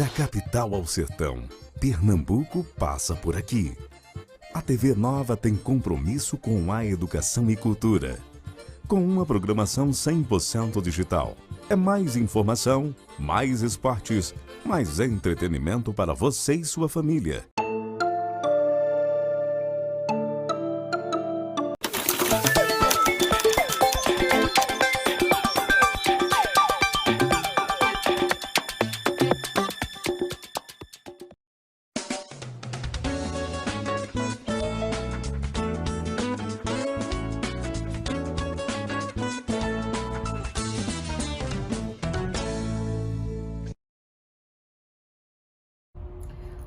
Da capital ao sertão, Pernambuco passa por aqui. A TV Nova tem compromisso com a educação e cultura. Com uma programação 100% digital. É mais informação, mais esportes, mais entretenimento para você e sua família.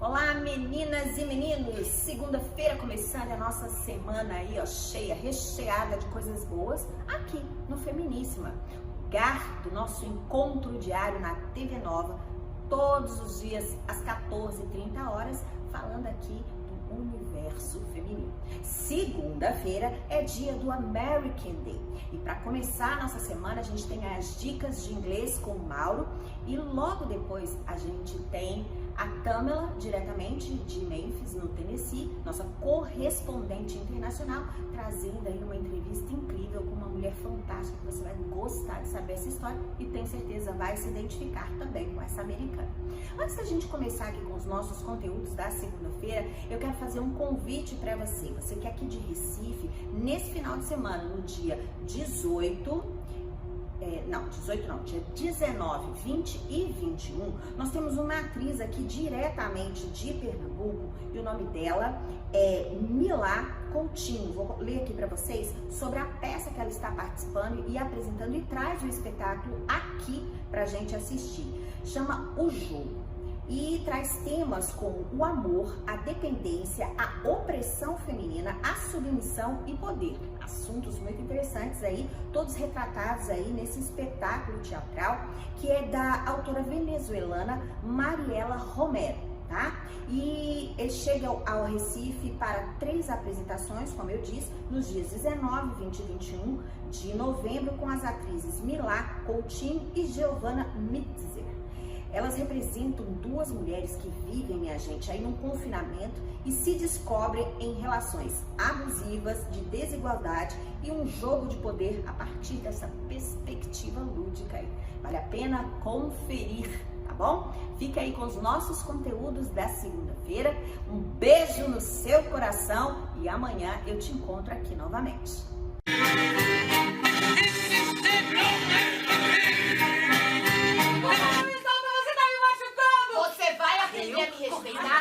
Olá, meninas e meninos! Segunda-feira começando a nossa semana aí, ó, cheia, recheada de coisas boas, aqui no Feminíssima, lugar do nosso encontro diário na TV Nova, todos os dias às 14h30, falando aqui do universo feminino. Segunda-feira é dia do American Day. E para começar a nossa semana, a gente tem as dicas de inglês com o Mauro e logo depois a gente tem a Tamela, diretamente de Memphis, no Tennessee, nossa correspondente internacional, trazendo aí uma entrevista incrível com uma mulher fantástica que você vai gostar de saber essa história e tenho certeza vai se identificar também com essa americana. Antes da gente começar aqui com os nossos conteúdos da segunda-feira, eu quero fazer um convite para você. Você que é aqui de Recife, nesse final de semana, no dia dia 19, 20 e 21, nós temos uma atriz aqui diretamente de Pernambuco e o nome dela é Milá Coutinho. Vou ler aqui para vocês sobre a peça que ela está participando e apresentando e traz o espetáculo aqui pra gente assistir. Chama O Jogo. E traz temas como o amor, a dependência, a opressão feminina, a submissão e poder. Assuntos muito interessantes aí, todos retratados aí nesse espetáculo teatral, que é da autora venezuelana Mariela Romero, tá? E ele chega ao Recife para 3 apresentações, como eu disse, nos dias 19, 20 e 21 de novembro, com as atrizes Milá Coutinho e Giovanna Mitzer. Elas representam 2 mulheres que vivem, minha gente, aí num confinamento e se descobrem em relações abusivas, de desigualdade e um jogo de poder a partir dessa perspectiva lúdica aí. Vale a pena conferir, tá bom? Fica aí com os nossos conteúdos da segunda-feira. Um beijo no seu coração e amanhã eu te encontro aqui novamente.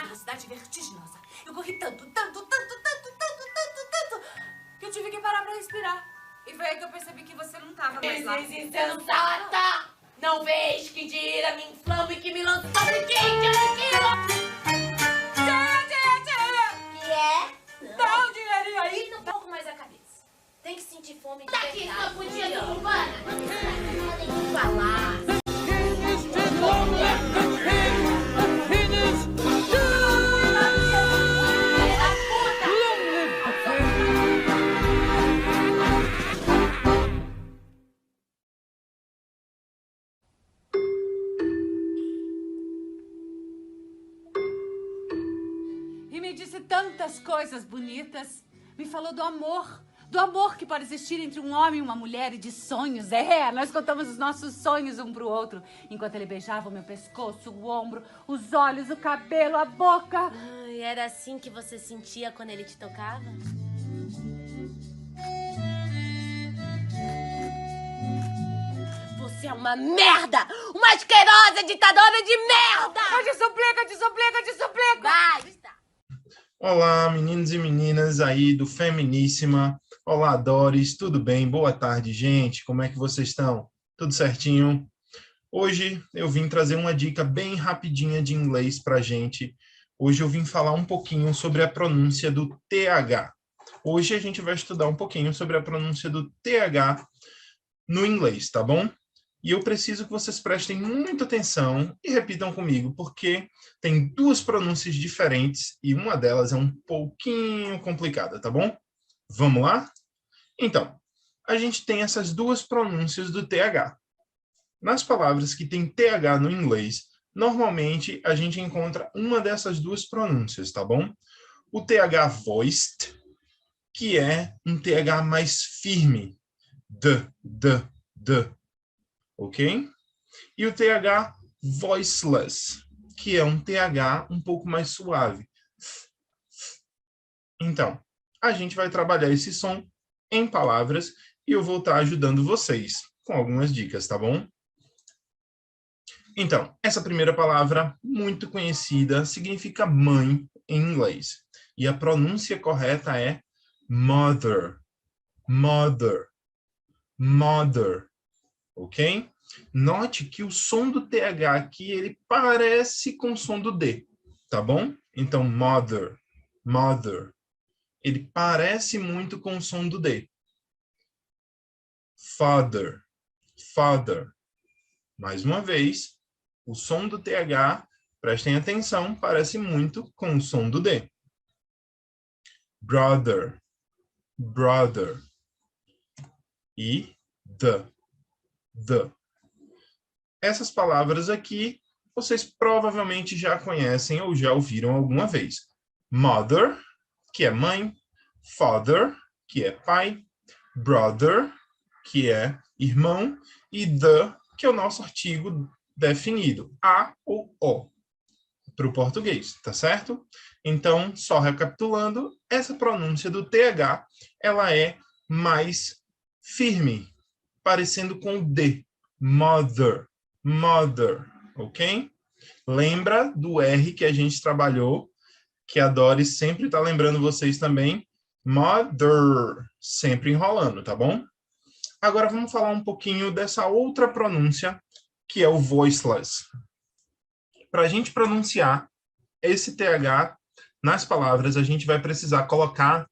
Velocidade vertiginosa. Eu corri tanto, que eu tive que parar pra respirar. E foi aí que eu percebi que você não tava mais lá. Insensata! Não vês que de ira me inflamo e que me lança sobre quente aquilo? Que é? Dá o dinheirinho aí. Fica um pouco mais a cabeça. Tem que sentir fome de verdade. Daqui, só podia do urbana. Não podem falar. Disse tantas coisas bonitas. Me falou do amor que pode existir entre um homem e uma mulher e de sonhos. Nós contamos os nossos sonhos um pro outro, enquanto ele beijava o meu pescoço, o ombro, os olhos, o cabelo, a boca. Ai, era assim que você sentia quando ele te tocava? Você é uma merda! Uma asquerosa ditadora de merda! Te suplico! Vai, está! Olá, meninos e meninas aí do Feminíssima. Olá, Dóris, tudo bem? Boa tarde, gente. Como é que vocês estão? Tudo certinho? Hoje eu vim trazer uma dica bem rapidinha de inglês pra gente. Hoje eu vim falar um pouquinho sobre a pronúncia do TH. Hoje a gente vai estudar um pouquinho sobre a pronúncia do TH no inglês, tá bom? E eu preciso que vocês prestem muita atenção e repitam comigo, porque tem 2 pronúncias diferentes e uma delas é um pouquinho complicada, tá bom? Vamos lá? Então, a gente tem essas 2 pronúncias do TH. Nas palavras que tem TH no inglês, normalmente a gente encontra uma dessas duas pronúncias, tá bom? O TH voiced, que é um TH mais firme. D, ok? E o TH voiceless, que é um TH um pouco mais suave. Então, a gente vai trabalhar esse som em palavras e eu vou estar ajudando vocês com algumas dicas, tá bom? Então, essa primeira palavra, muito conhecida, significa mãe em inglês. E a pronúncia correta é mother, mother, mother, ok? Note que o som do TH aqui, ele parece com o som do D, tá bom? Então, mother, mother. Ele parece muito com o som do D. Father, father. Mais uma vez, o som do TH, prestem atenção, parece muito com o som do D. Brother, brother. E the. Essas palavras aqui, vocês provavelmente já conhecem ou já ouviram alguma vez. Mother, que é mãe. Father, que é pai. Brother, que é irmão. E the, que é o nosso artigo definido. A ou O, para o português, tá certo? Então, só recapitulando, essa pronúncia do TH, ela é mais firme, parecendo com o D. Mother, mother, ok? Lembra do R que a gente trabalhou, que a Dóris sempre está lembrando vocês também. Mother, sempre enrolando, tá bom? Agora vamos falar um pouquinho dessa outra pronúncia, que é o voiceless. Para a gente pronunciar esse TH nas palavras, a gente vai precisar colocar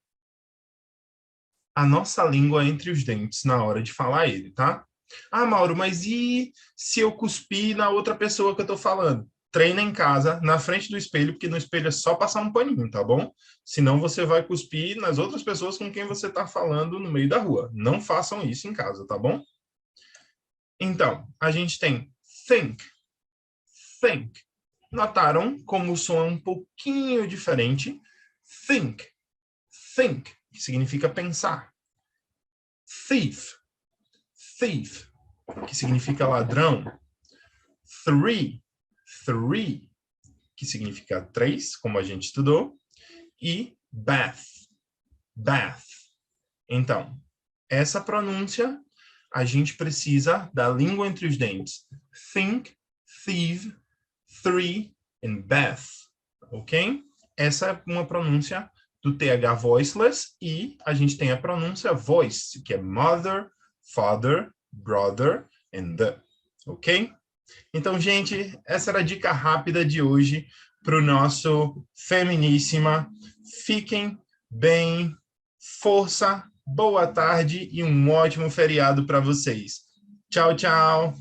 a nossa língua entre os dentes na hora de falar ele, tá? Ah, Mauro, mas e se eu cuspir na outra pessoa que eu tô falando? Treina em casa, na frente do espelho, porque no espelho é só passar um paninho, tá bom? Senão você vai cuspir nas outras pessoas com quem você tá falando no meio da rua. Não façam isso em casa, tá bom? Então, a gente tem think, think. Notaram como o som é um pouquinho diferente? Think, think, que significa pensar. Thief, thief, que significa ladrão. Three, three, que significa 3, como a gente estudou. E bath, bath. Então, essa pronúncia, a gente precisa da língua entre os dentes. Think, thieve, three and bath, ok? Essa é uma pronúncia do TH voiceless e a gente tem a pronúncia voice, que é mother, father, brother and the, ok? Então, gente, essa era a dica rápida de hoje para o nosso Feminíssima. Fiquem bem, força, boa tarde e um ótimo feriado para vocês. Tchau, tchau!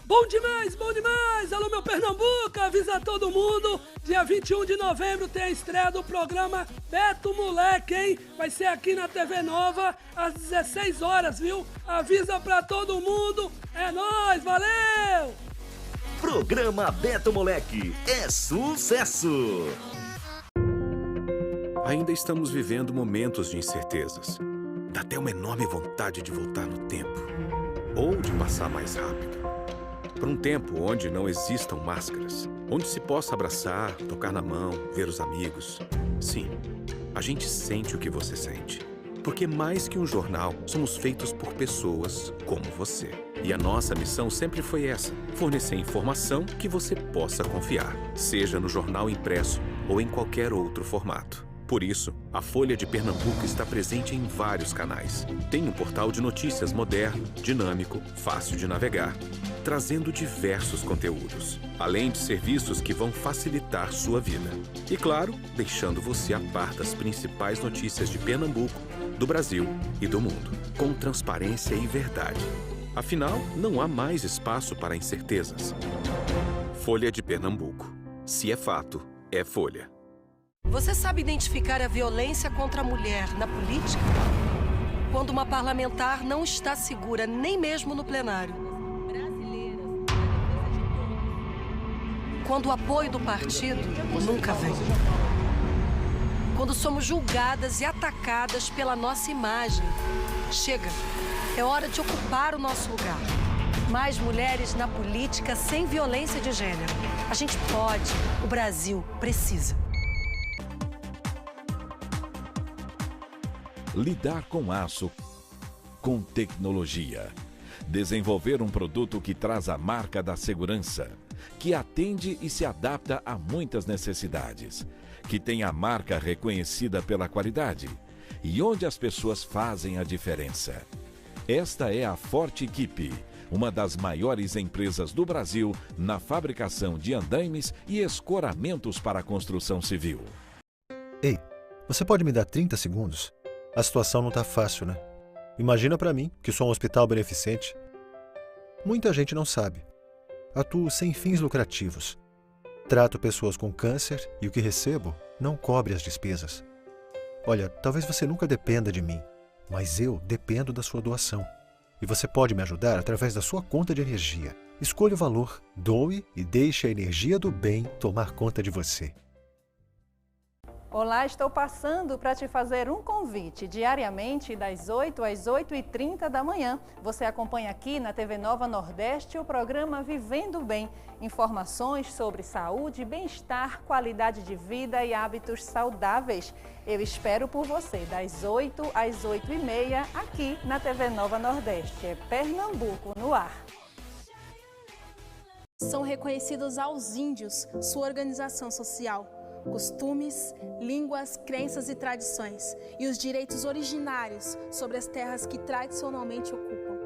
Bom demais, bom demais! Alô, meu Pernambuco, avisa todo mundo, dia 21 de novembro tem a estreia do programa Beto Moleque, hein? Vai ser aqui na TV Nova, às 16 horas, viu? Avisa pra todo mundo, é nóis, valeu! Programa Beto Moleque é sucesso! Ainda estamos vivendo momentos de incertezas. Dá até uma enorme vontade de voltar no tempo. Ou de passar mais rápido. Para um tempo onde não existam máscaras. Onde se possa abraçar, tocar na mão, ver os amigos. Sim, a gente sente o que você sente. Porque mais que um jornal, somos feitos por pessoas como você. E a nossa missão sempre foi essa: fornecer informação que você possa confiar. Seja no jornal impresso ou em qualquer outro formato. Por isso, a Folha de Pernambuco está presente em vários canais. Tem um portal de notícias moderno, dinâmico, fácil de navegar, trazendo diversos conteúdos, além de serviços que vão facilitar sua vida. E claro, deixando você a par das principais notícias de Pernambuco, do Brasil e do mundo, com transparência e verdade. Afinal, não há mais espaço para incertezas. Folha de Pernambuco. Se é fato, é Folha. Você sabe identificar a violência contra a mulher na política? Quando uma parlamentar não está segura, nem mesmo no plenário. Quando o apoio do partido nunca vem. Quando somos julgadas e atacadas pela nossa imagem. Chega, é hora de ocupar o nosso lugar. Mais mulheres na política sem violência de gênero. A gente pode, o Brasil precisa. Lidar com aço, com tecnologia. Desenvolver um produto que traz a marca da segurança, que atende e se adapta a muitas necessidades, que tem a marca reconhecida pela qualidade e onde as pessoas fazem a diferença. Esta é a Forte Equipe, uma das maiores empresas do Brasil na fabricação de andaimes e escoramentos para a construção civil. Ei, você pode me dar 30 segundos? A situação não tá fácil, né? Imagina pra mim, que sou um hospital beneficente. Muita gente não sabe. Atuo sem fins lucrativos. Trato pessoas com câncer e o que recebo não cobre as despesas. Olha, talvez você nunca dependa de mim, mas eu dependo da sua doação. E você pode me ajudar através da sua conta de energia. Escolha o valor, doe e deixe a energia do bem tomar conta de você. Olá, estou passando para te fazer um convite. Diariamente, das 8 às 8h30 da manhã, você acompanha aqui na TV Nova Nordeste o programa Vivendo Bem. Informações sobre saúde, bem-estar, qualidade de vida e hábitos saudáveis. Eu espero por você, das 8 às 8h30, aqui na TV Nova Nordeste. É Pernambuco no ar. São reconhecidos aos índios sua organização social, costumes, línguas, crenças e tradições, e os direitos originários sobre as terras que tradicionalmente ocupam,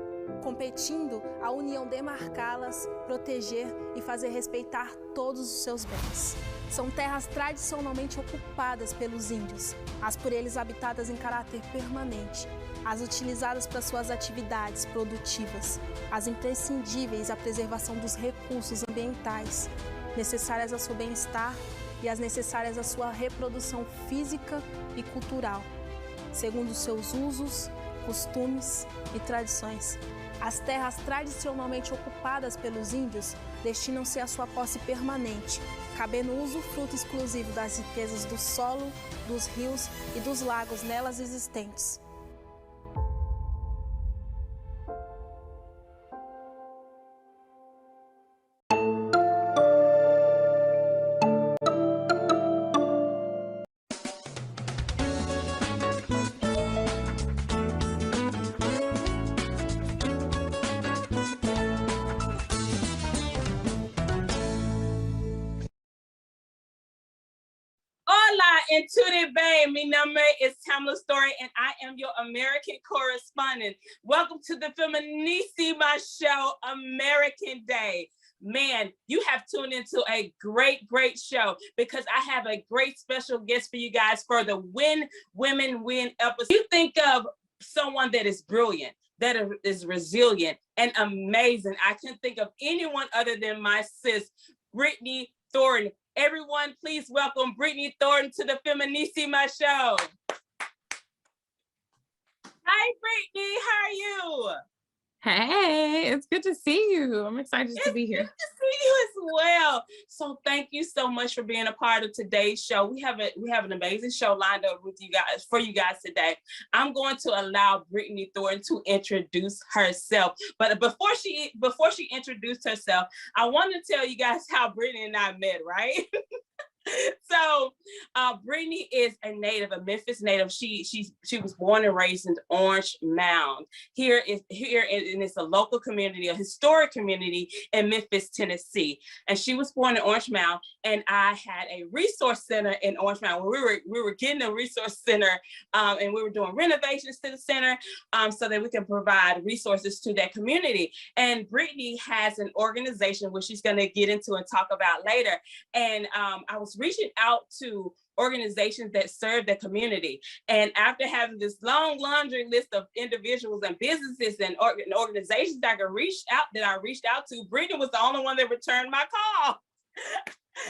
competindo a União demarcá-las, proteger e fazer respeitar todos os seus bens. São terras tradicionalmente ocupadas pelos índios, as por eles habitadas em caráter permanente, as utilizadas para suas atividades produtivas, as imprescindíveis à preservação dos recursos ambientais, necessárias ao seu bem-estar e as necessárias à sua reprodução física e cultural, segundo seus usos, costumes e tradições. As terras tradicionalmente ocupadas pelos índios destinam-se à sua posse permanente, cabendo o usufruto exclusivo das riquezas do solo, dos rios e dos lagos nelas existentes. And tudo bem, my name is Tamla Story and I am your American correspondent. Welcome to the Feminíssima show, American Day. Man, you have tuned into a great show because I have a great special guest for you guys for the When Women Win episode. You think of someone that is brilliant, that is resilient and amazing. I can't think of anyone other than my sis, Brittany Thornton. Everyone, please welcome Brittany Thornton to the Feminíssima show. Hi, Brittany, how are you? Hey, it's good to see you. I'm excited to be here. Good to see you as well. So thank you so much for being a part of today's show. We have an amazing show lined up with you guys for you guys today. I'm going to allow Brittany Thornton to introduce herself. But before she introduced herself, I want to tell you guys how Brittany and I met, right? So Brittany is a Memphis native. She was born and raised in Orange Mound. Here and it's a local community, a historic community in Memphis, Tennessee. And she was born in Orange Mound, and I had a resource center in Orange Mound where we were getting a resource center, and we were doing renovations to the center so that we can provide resources to that community. And Brittany has an organization which she's going to get into and talk about later. And I was reaching out to organizations that serve the community. And after having this long laundry list of individuals and businesses and organizations that I reached out to, Brittany was the only one that returned my call.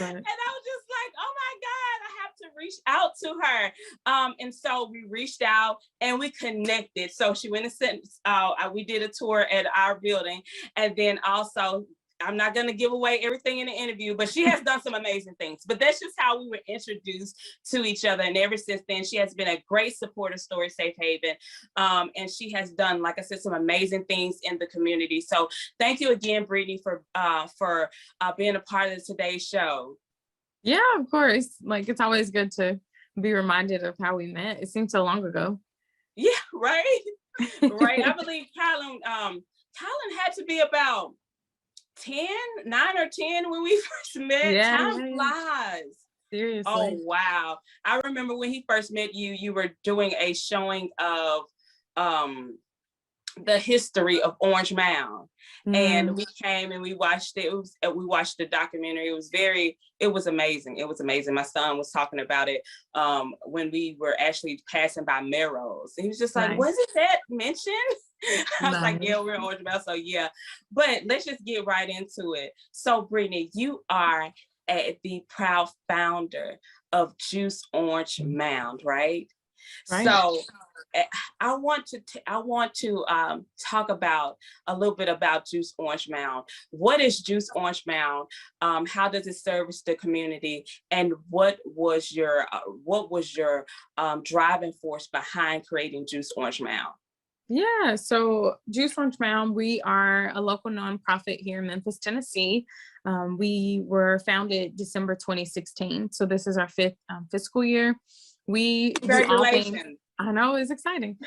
And I was just like, oh my God, I have to reach out to her. And so we reached out and we connected. So she went and sent, we did a tour at our building. And then also, I'm not going to give away everything in the interview, but she has done some amazing things. But that's just how we were introduced to each other. And ever since then, she has been a great supporter of Story Safe Haven. And she has done, like I said, some amazing things in the community. So thank you again, Brittany, for being a part of today's show. Yeah, of course. Like, it's always good to be reminded of how we met. It seems so long ago. Yeah, right. Right. I believe Kylan had to be about 9 or 10 when we first met. Yeah, Time flies. Seriously. Oh, wow. I remember when he first met you, you were doing a showing of the history of Orange Mound. And we came and we watched it. We watched the documentary. It was amazing. It was amazing. My son was talking about it when we were actually passing by Merrill's. And he was just like, wasn't that mentioned? I was like, yeah, we're in Orange Mound. So yeah, but let's just get right into it. So Brittany, you are the proud founder of Juice Orange Mound, right? So I want to talk about a little bit about Juice Orange Mound. What is Juice Orange Mound? How does it service the community? And what was your driving force behind creating Juice Orange Mound? Yeah, so Juice Orange Mound, we are a local nonprofit here in Memphis, Tennessee. We were founded December 2016. So this is our fifth fiscal year. We do all things. I know, it's exciting.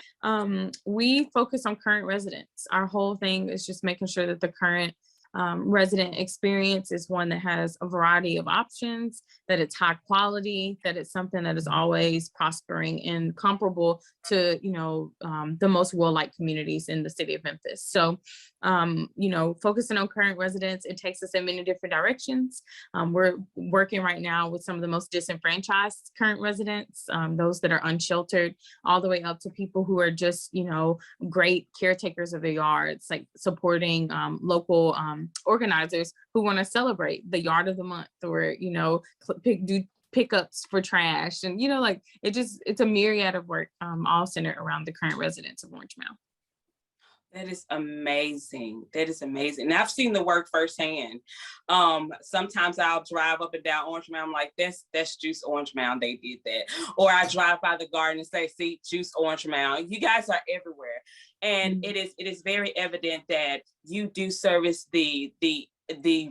We focus on current residents. Our whole thing is just making sure that the current resident experience is one that has a variety of options, that it's high quality, that it's something that is always prospering and comparable to, the most well-liked communities in the city of Memphis. So, focusing on current residents, it takes us in many different directions. We're working right now with some of the most disenfranchised current residents, those that are unsheltered, all the way up to people who are just, great caretakers of their yards, like supporting local organizers who want to celebrate the yard of the month, or do pickups for trash, and it's a myriad of work, all centered around the current residents of Orange Mound. That is amazing. That is amazing. And I've seen the work firsthand. Sometimes I'll drive up and down Orange Mound. I'm like, that's Juice Orange Mound. They did that. Or I drive by the garden and say, see, Juice Orange Mound. You guys are everywhere. And it is very evident that you do service the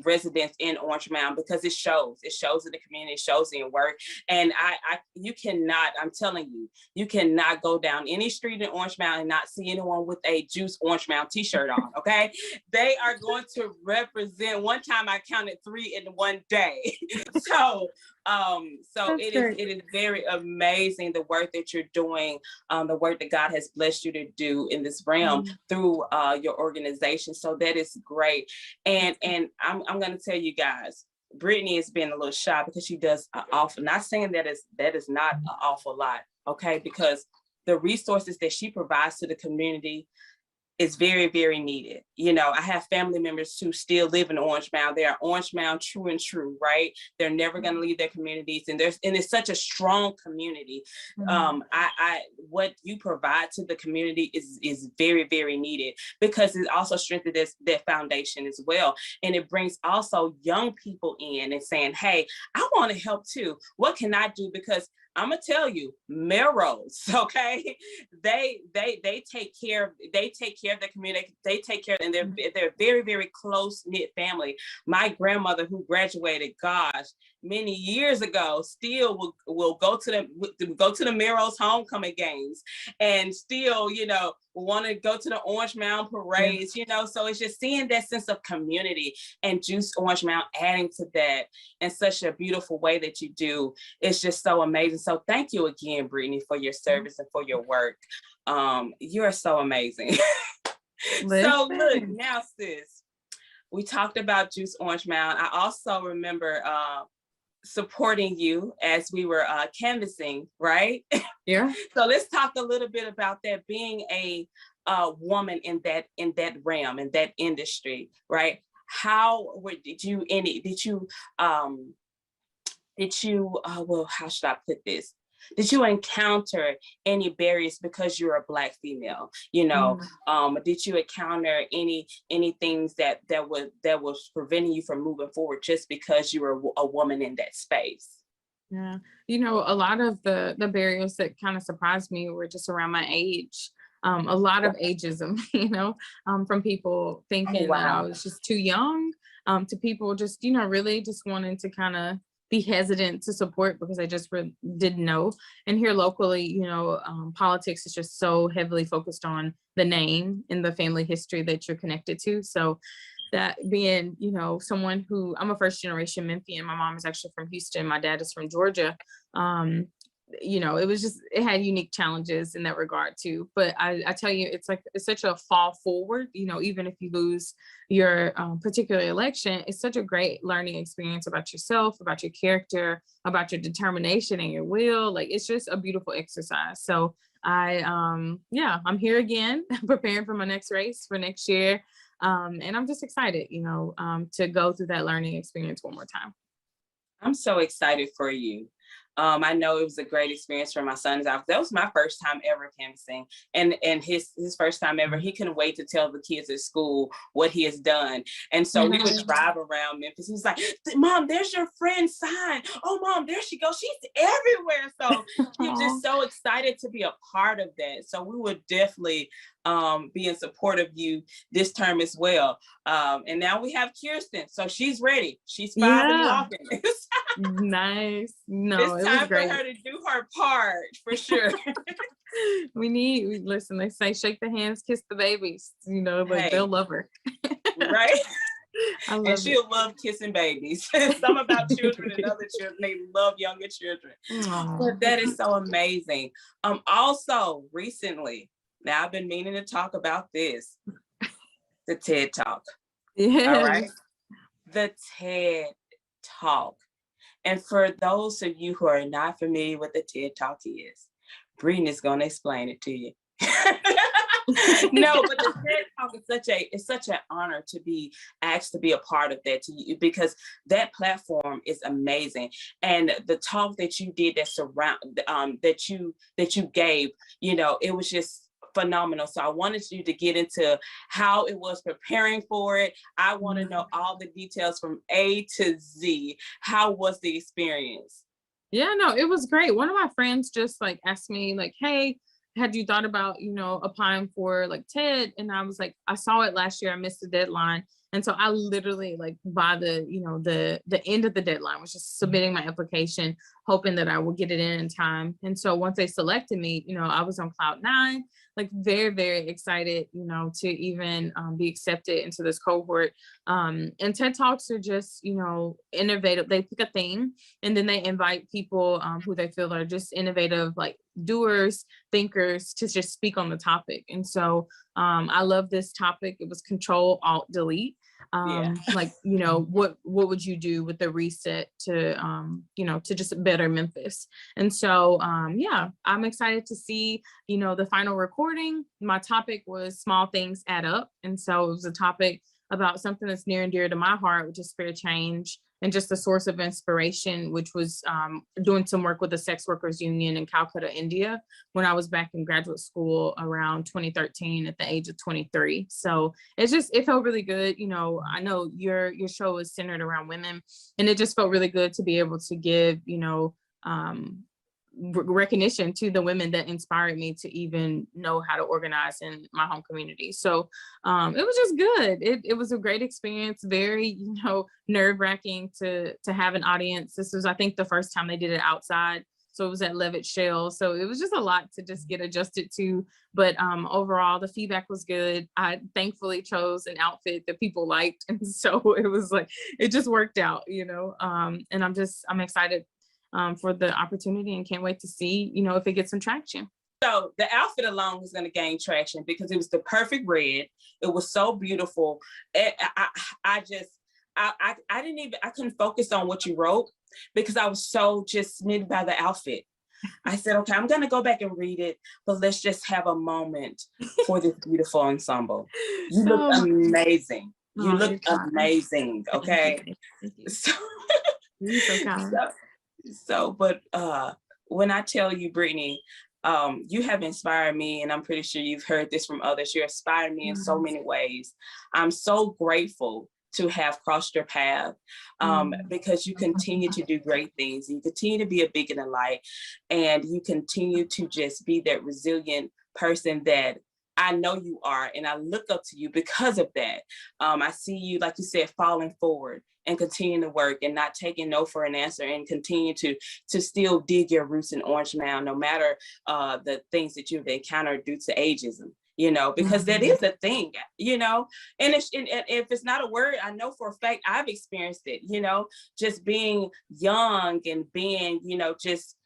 residents in Orange Mound, because it shows in the community, it shows in work. And I'm telling you, you cannot go down any street in Orange Mound and not see anyone with a Juice Orange Mound t-shirt on. Okay. They are going to represent. One time I counted 3 in one day. So it is very amazing, the work that you're doing, the work that God has blessed you to do in this realm through your organization. So that is great. And I'm going to tell you guys, Brittany has been a little shy because she does an awful, not saying that is not an awful lot, okay? Because the resources that she provides to the community is very, very needed. I have family members who still live in Orange Mound. They are Orange Mound true and true, right? They're never going to leave their communities. And it's such a strong community. What you provide to the community is very, very needed, because it also strengthens that foundation as well. And it brings also young people in and saying, hey, I want to help too. What can I do? Because I'm gonna tell you, Melrose, okay, they take care of the community. They take care, and they're very, very close knit family. My grandmother, who graduated, many years ago, still will go to the Melrose homecoming games, and still, want to go to the Orange Mound parades, so it's just seeing that sense of community, and Juice Orange Mound adding to that in such a beautiful way that you do. It's just so amazing. So thank you again, Brittany, for your service and for your work. You are so amazing. So look, now sis, we talked about Juice Orange Mound. I also remember supporting you as we were canvassing, right? Yeah. So let's talk a little bit about that, being a woman in that realm, in that industry, right? How did you did you, well, how should I put this? Did you encounter any barriers because you're a Black female? You know, did you encounter any things that was preventing you from moving forward just because you were a woman in that space? Yeah, you know, a lot of the barriers that kind of surprised me were just around my age. A lot of ageism, you know, from people thinking that I was just too young, to people just, you know, really just wanting to kind of be hesitant to support because I just didn't know. And here locally, you know, politics is just so heavily focused on the name and the family history that you're connected to. So that being, you know, someone who, I'm a first generation Memphian. My mom is actually from Houston. My dad is from Georgia. You know, it had unique challenges in that regard too. But I tell you, it's such a fall forward, you know, even if you lose your particular election, it's such a great learning experience about yourself, about your character, about your determination and your will. Like, it's just a beautiful exercise. So I'm here again, preparing for my next race for next year. And I'm just excited, you know, to go through that learning experience one more time. I'm so excited for you. I know it was a great experience for my son. That was my first time ever canvassing, and his first time ever. He couldn't wait to tell the kids at school what he has done. And so we would drive around Memphis. He was like, "Mom, there's your friend's sign. Oh, Mom, there she goes. She's everywhere." So he was just so excited to be a part of that. So we would definitely be in support of you this term as well. And now we have Kirsten, so she's ready. She's 5 and walking. Nice. No, it's time for her to do her part for sure. Listen, they say shake the hands, kiss the babies, you know, like they'll love her. Right? And she'll love kissing babies. Some about children and other children, they love younger children. But that is so amazing. Also recently, now I've been meaning to talk about this, the TED Talk. Yeah. All right. The TED Talk. And for those of you who are not familiar with the TED Talk is, Brittany is going to explain it to you. No, but the TED Talk is such an honor to be asked to be a part of that, to you, because that platform is amazing. And the talk that you did that you gave, you know, it was just phenomenal. So I wanted you to get into how it was preparing for it. I want to know all the details from A to Z. How was the experience? Yeah, no, it was great. One of my friends just like asked me like, "Hey, had you thought about, you know, applying for like TED?" And I was like, I saw it last year. I missed the deadline. And so I literally, like, by the, you know, the end of the deadline was just submitting my application, hoping that I would get it in time. And so once they selected me, you know, I was on cloud 9, like very, very excited, you know, to even be accepted into this cohort. And TED Talks are just, you know, innovative. They pick a theme and then they invite people who they feel are just innovative, like doers, thinkers, to just speak on the topic. And so I love this topic. It was Control, Alt, Delete. Like, you know, what would you do with the reset to, you know, to just better Memphis? And so, yeah, I'm excited to see, you know, the final recording. My topic was Small Things Add Up. And so it was a topic about something that's near and dear to my heart, which is fair change, and just a source of inspiration, which was doing some work with the sex workers union in Calcutta, India, when I was back in graduate school around 2013 at the age of 23. So it felt really good. You know, I know your show is centered around women, and it just felt really good to be able to give, you know, recognition to the women that inspired me to even know how to organize in my home community. So it was just good. It was a great experience, very, you know, nerve-wracking to have an audience. This was, I think, the first time they did it outside. So it was at Levitt Shell. So it was just a lot to just get adjusted to. But overall, the feedback was good. I thankfully chose an outfit that people liked. And so it was like, it just worked out, you know, and I'm excited for the opportunity and can't wait to see, you know, if it gets some traction. So the outfit alone was going to gain traction because it was the perfect red. It was so beautiful. I couldn't focus on what you wrote because I was so just smitten by the outfit. I said, okay, I'm going to go back and read it, but let's just have a moment for this beautiful ensemble. You look amazing. You look amazing. Okay. Thank you. So So, but when I tell you, Brittany, you have inspired me, and I'm pretty sure you've heard this from others. You inspired me in so many ways. I'm so grateful to have crossed your path because you continue to do great things. You continue to be a beacon of light, and you continue to just be that resilient person that I know you are, and I look up to you because of that. I see you, like you said, falling forward and continuing to work and not taking no for an answer, and continue to still dig your roots in Orange Mound, no matter the things that you've encountered due to ageism, you know, because that is a thing, you know, and if it's not a word, I know for a fact I've experienced it, you know, just being young and being, you know, just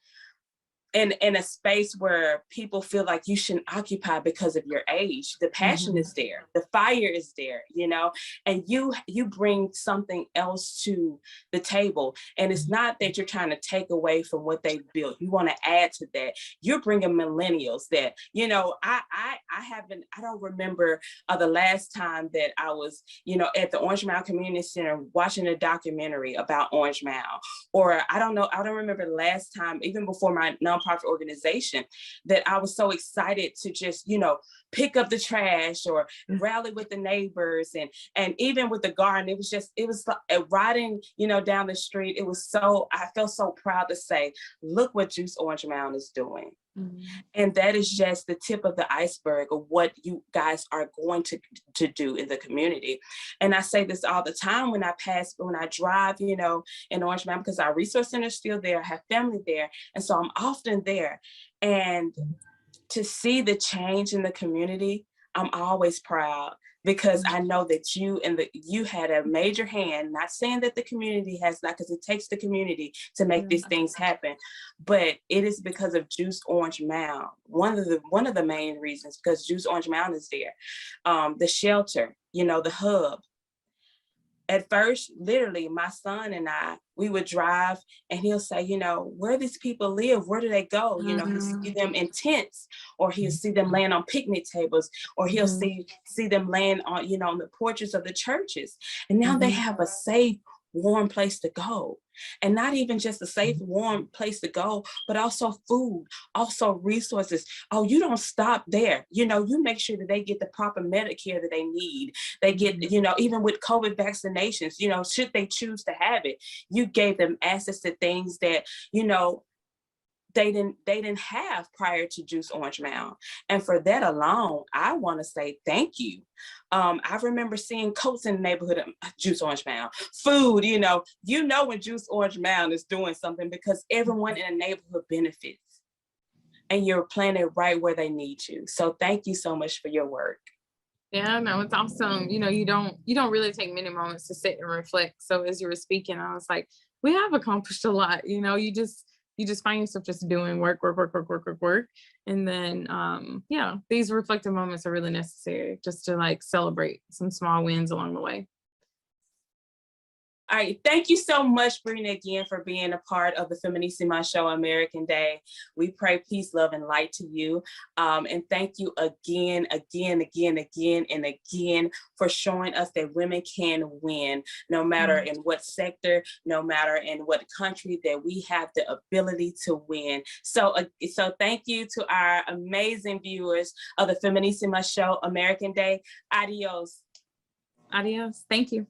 in a space where people feel like you shouldn't occupy because of your age. The passion is there, the fire is there, you know, and you bring something else to the table. And it's not that you're trying to take away from what they built. You want to add to that. You're bringing millennials that, you know, I don't remember the last time that I was, you know, at the Orange Mound Community Center watching a documentary about Orange Mound, or I don't remember the last time, even before my nonprofit organization, that I was so excited to just, you know, pick up the trash or rally with the neighbors, and even with the garden. It was like riding, you know, down the street. I felt so proud to say, look what Juice Orange Mound is doing. And that is just the tip of the iceberg of what you guys are going to do in the community. And I say this all the time when I drive, you know, in Orange Mound, because our resource center is still there, I have family there. And so I'm often there. And to see the change in the community, I'm always proud, because I know that you had a major hand, not saying that the community has not, because it takes the community to make these things happen, but it is because of Juice Orange Mound. One of the main reasons, because Juice Orange Mound is there. The shelter, you know, the hub. At first, literally, my son and we would drive, and he'll say, you know, where these people live, where do they go? You know, he'll see them in tents, or he'll see them laying on picnic tables, or he'll see them laying on, you know, on the porches of the churches. And now they have a safe, warm place to go. And not even just a safe, warm place to go, but also food, also resources. Oh, you don't stop there. You know, you make sure that they get the proper Medicare that they need. They get, you know, even with COVID vaccinations, you know, should they choose to have it, you gave them access to things that, you know, they didn't have prior to Juice Orange Mound. And for that alone, I want to say thank you. I remember seeing coats in the neighborhood of Juice Orange Mound. Food, you know when Juice Orange Mound is doing something, because everyone in the neighborhood benefits. And you're planting it right where they need you. So thank you so much for your work. Yeah, no, it's awesome. You know, you don't really take many moments to sit and reflect. So as you were speaking, I was like, we have accomplished a lot. You know, you just find yourself just doing work. And then, yeah, these reflective moments are really necessary, just to like celebrate some small wins along the way. All right, thank you so much, Brittany, again, for being a part of the Feminíssima show, American Day. We pray peace, love, and light to you. And thank you again for showing us that women can win, no matter in what sector, no matter in what country, that we have the ability to win. So thank you to our amazing viewers of the Feminíssima show, American Day. Adios. Adios. Thank you.